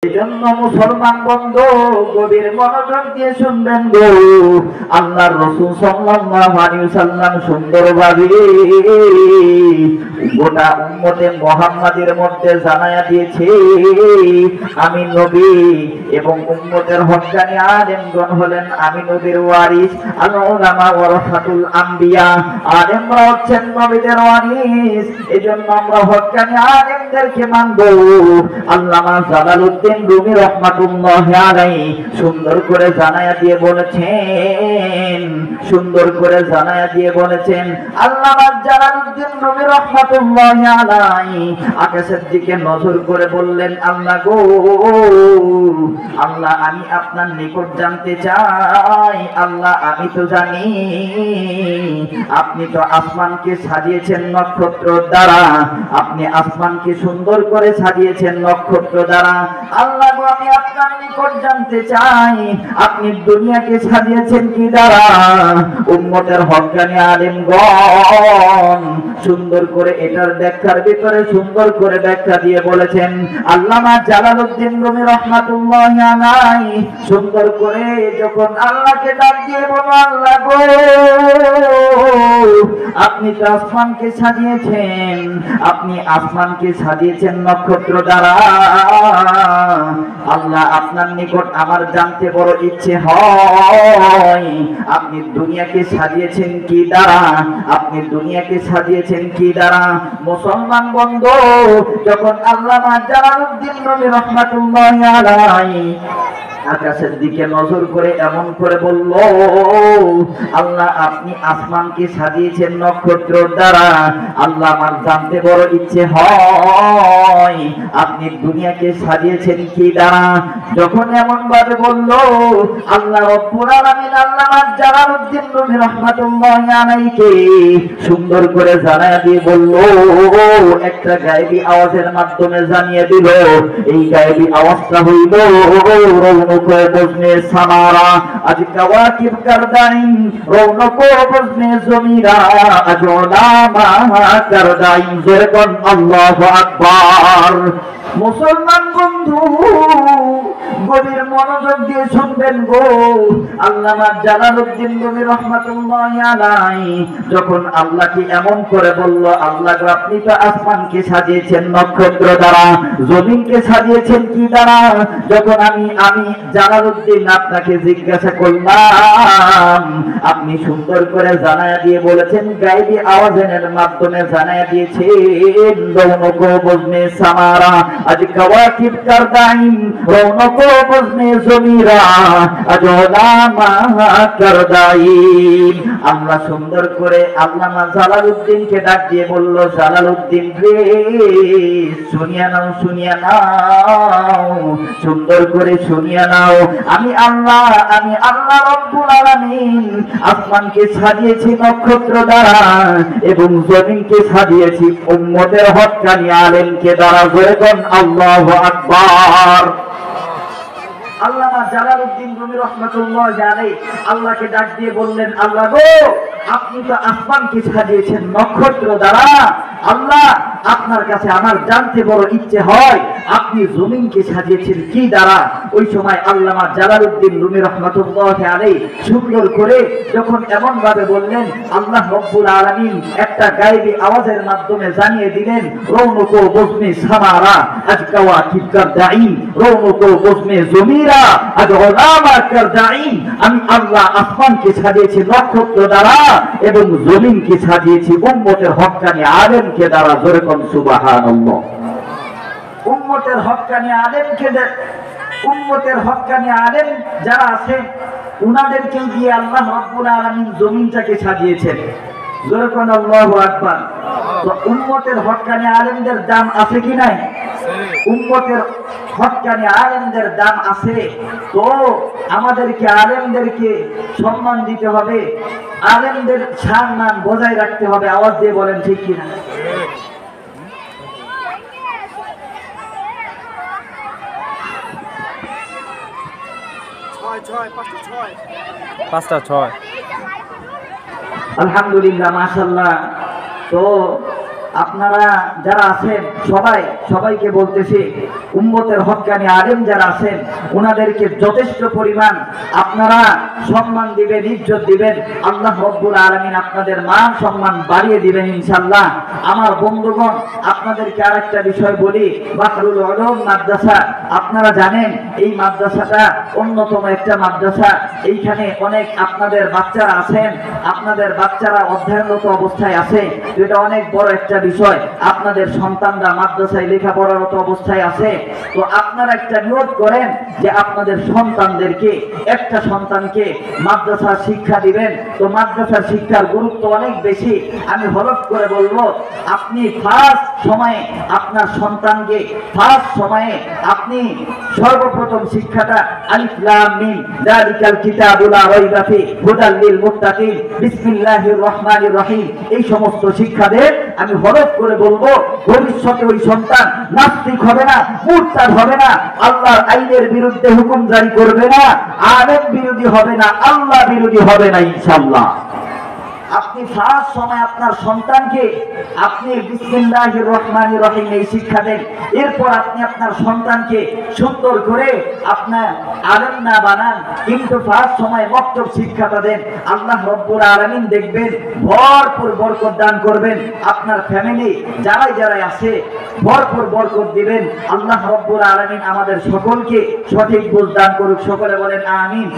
এজন্য মুসলমান বন্ধু গভীর মনোযোগ দিয়ে শুনবেন গো। আল্লাহর রাসূল সাল্লাল্লাহু আলাইহি ওয়াসাল্লাম সুন্দরভাবে গোটা উম্মতে মুহাম্মাদের মধ্যে জানায়া দিয়েছে, আমি নবী এবং উম্মতের হক্কানি আলেমগণ হলেন আমি নবীর ওয়ারিস। আল উলামা ওয়ারাসাতুল আম্বিয়া, আলেমরা হচ্ছেন নবীদের ওয়ারিস। এজন্য আমরা হক্কানি আলেমদেরকে মানব। আল্লামা জালালউদ্দিন রুমি রাহমাতুল্লাহি আলাইহি সুন্দর করে জানায়া দিয়ে বলেছেন, আল্লামা জালালউদ্দিন রুমি রাহমাতুল্লাহি আলাইহি আকাশের দিকে নজর করে বললেন, আল্লাহ গো, আল্লাহ আমি আপনার নিকট জানতে চাই। আল্লাহ আমি তো জানি আপনি তো আসমানকে সাজিয়েছেন নক্ষত্র দ্বারা, আপনি আসমানকে সুন্দর করে সাজিয়েছেন নক্ষত্র দ্বারা। আল্লাহ গো, আমি আপনার নিকট জানতে চাই আপনি দুনিয়াকে সাজিয়েছেন কি দ্বারা? উম্মতের হক্কানি আলেমগণ সুন্দর করে এটার ব্যাখ্যার ভিতরে সুন্দর করে ব্যাখ্যা দিয়ে বলেছেন। আল্লামা জালালউদ্দিন রুমি রাহমাতুল্লাহি আলাইহি সুন্দর করে যখন আল্লাহকে ডাক দিয়ে বলো, আল্লাহ গো, আপনি তো আসমানকে সাজিয়েছেন, আপনি আসমানকে সাজিয়েছেন নক্ষত্র দ্বারা। আল্লাহ আপনার নিকট আমার জানতে বড় ইচ্ছে হয়, আপনি দুনিয়াকে সাজিয়েছেন কি দ্বারা? আপনি দুনিয়াকে সাজিয়েছেন কি দ্বারা? মুসলমান বন্ধু, যখন আল্লামা জালালউদ্দিন রুমি রাহমাতুল্লাহি আলাইহি আকাশের দিকে নজর করে এমন করে বলল, আল্লাহ আপনি আসমানকে সাজিয়েছেন নক্ষত্র দ্বারা, আল্লাহ আমার জানতে বড় ইচ্ছে হয় আপনি দুনিয়াকে সাজিয়েছেন কি দ্বারা? যখন এমন ভাবে বলল, আল্লাহ রব্বুল আলামিন আল্লামা জালালউদ্দিন রুমি রাহমাতুল্লাহি আলাইহিকে সুন্দর করে জানায়া দিয়ে বলল, একটা গায়েবী আওয়াজের মাধ্যমে জানিয়ে দিল। এই গায়েবী আওয়াজটা হইল, রৌনকে বজনে সামারা আজ কাওয়াকিব কারদাইন, রৌনকে বজনে জমিরা আজ উলামা কারদাইন। যেরকম আল্লাহু আকবার। মুসলমান বন্ধু গভীর মনোযোগ দিয়ে শুনবেন গো। আল্লামা জালালউদ্দিন রুমি রাহমাতুল্লাহি আলাইহি যখন আল্লাহকে এমন করে বলল, আল্লাহ গো, আপনি তো আসমানকে সাজিয়েছেন নক্ষত্র দ্বারা, জমিনকে সাজিয়েছেন কি দ্বারা? যখন আমি জালালউদ্দিন আপনাকে জিজ্ঞাসা করলাম, আপনি সুন্দর করে জানায়া দিয়ে বলেছেন, গায়েবী আওয়াজের মাধ্যমে জানায়া দিয়েছেন, রৌনকে বজনে সামারা আজ কাওয়াকিব কারদাইন, রৌনকে বজনে জমিরা আজ উলামা কারদাইন। আল্লাহ সুন্দর করে আল্লামা জালালউদ্দিনকে ডাক দিয়ে বলল, জালালউদ্দিন রে, শুনিয়া নাও, সুন্দর করে শুনিয়া নাও। আমি আল্লাহ রব্বুল আলামিন আসমানকে সাজিয়েছি নক্ষত্র দ্বারা এবং জমিনকে সাজিয়েছি উম্মতের হক্কানি আলেমকে দ্বারা। যেরকম আল্লাহু আকবার। আল্লামা জালালউদ্দিন রুমি রাহমাতুল্লাহি আলাইহি আল্লাহকে ডাক দিয়ে বললেন, আল্লাহ গো, আপনি তো আসমানকে সাজিয়েছেন নক্ষত্র দ্বারা, আল্লাহ আপনার কাছে আমার জানতে বড় ইচ্ছে হয় আপনি জমিনকে সাজিয়েছেন কি দ্বারা? ওই সময় আল্লামা জালালউদ্দিন রুমি রাহমাতুল্লাহি আলাইহি সুন্দর করে যখন এমন ভাবে বললেন, আল্লাহ রব্বুল আলামিন একটা গায়েবী আওয়াজের মাধ্যমে জানিয়ে দিলেন, রৌনকে বজনে সামারা আজ কাওয়াকিব কারদাইন, রৌনকে বজনে জমিরা আজ উলামা কারদাইন। আমি আল্লাহ আসমানকে সাজিয়েছি নক্ষত্র দ্বারা এবং জমিনকে সাজিয়েছি উম্মতের হক্কানি আলেমকে দ্বারা। যেরকম সুবহানাল্লাহ। উম্মতের হক্কানি আলেম যারা আছে উনাদেরকে দিয়ে আল্লাহ রাব্বুল আলামিন জমিনটাকে সাজিয়েছেন। যেরকম আল্লাহু আকবার। তো উম্মতের হক্কানি আলেমদের দাম আছে কি নাই? উম্মতের হক্কানি আলেমদের দাম আছে। তো আমাদেরকে আলেমদেরকে সম্মান দিতে হবে, আলেমদের সম্মান বজায় রাখতে হবে। আওয়াজ দিয়ে বলেন ঠিক কিনা? পাঁচটা ছয়। আলহামদুলিল্লাহ, মাশাআল্লাহ। তো আপনারা যারা আছেন সবাইকে বলতেছি, উম্মতের হক্কানি আলেম যারা আছেন ওনাদেরকে যথেষ্ট পরিমাণ আপনারা সম্মান দিবেন, ইজ্জত দিবেন। আল্লাহ রব্বুল আলামিন আপনাদের মান সম্মান বাড়িয়ে দিবেন ইনশাআল্লাহ। আমার বন্ধুগণ, আপনাদেরকে আরেকটা বিষয় বলি, বাহরুল উলুম মাদ্রাসা, আপনারা জানেন এই মাদ্রাসাটা অন্যতম একটা মাদ্রাসা। এইখানে অনেক আপনাদের বাচ্চারা আছেন, আপনাদের বাচ্চারা অধ্যয়নরত অবস্থায় আছে। এটা অনেক বড় একটা বিষয়, আপনাদের সন্তানরা মাদ্রাসায় লেখাপড়ারত অবস্থায় আছে। তো আপনারা একটা নিয়ত করেন যে আপনাদের সন্তানদেরকে, একটা সন্তানকে মাদ্রাসা শিক্ষা দিবেন। তো মাদ্রাসার শিক্ষার গুরুত্ব অনেক বেশি। আমি হলফ করে বলবো, আপনি ফার্স্ট সময়ে আপনার সন্তানকে আপনি সর্বপ্রথম শিক্ষাটা আলিফ লাম মিম যালিকাল কিতাবু লা রাইবা ফি হুদাল লিল মুত্তাকিন বিসমিল্লাহির রহমানির রহিম, এই সমস্ত শিক্ষা দেন। আমি হলফ করে বলবো, ভবিষ্যতে ওই সন্তান নাস্তিক হবে না, মুরতাদ হবে না, আল্লাহর আইনের বিরুদ্ধে হুকুম জারি করবে না, আলেম বিরোধী হবে না, আল্লাহ বিরোধী হবে না ইনশাআল্লাহ। আপনি ফার্স্ট সময় আপনার সন্তানকে আপনি বিসমিল্লাহির রহমানির রহিম এই শিক্ষা দেন। এরপর আপনি আপনার সন্তানকে সুন্দর করে আপনার আলেম না বানান, কিন্তু ফার্স্ট সময় মক্তব শিক্ষাটা দেন। আল্লাহ রব্বুল আলামিন দেখবেন ভরপুর বরকত দান করবেন। আপনার ফ্যামিলি যারাই আছে ভরপুর বরকত দিবেন। আল্লাহ রব্বুল আলামিন আমাদের সকলকে সঠিক বুঝ দান করুক। সকলে বলেন আমিন।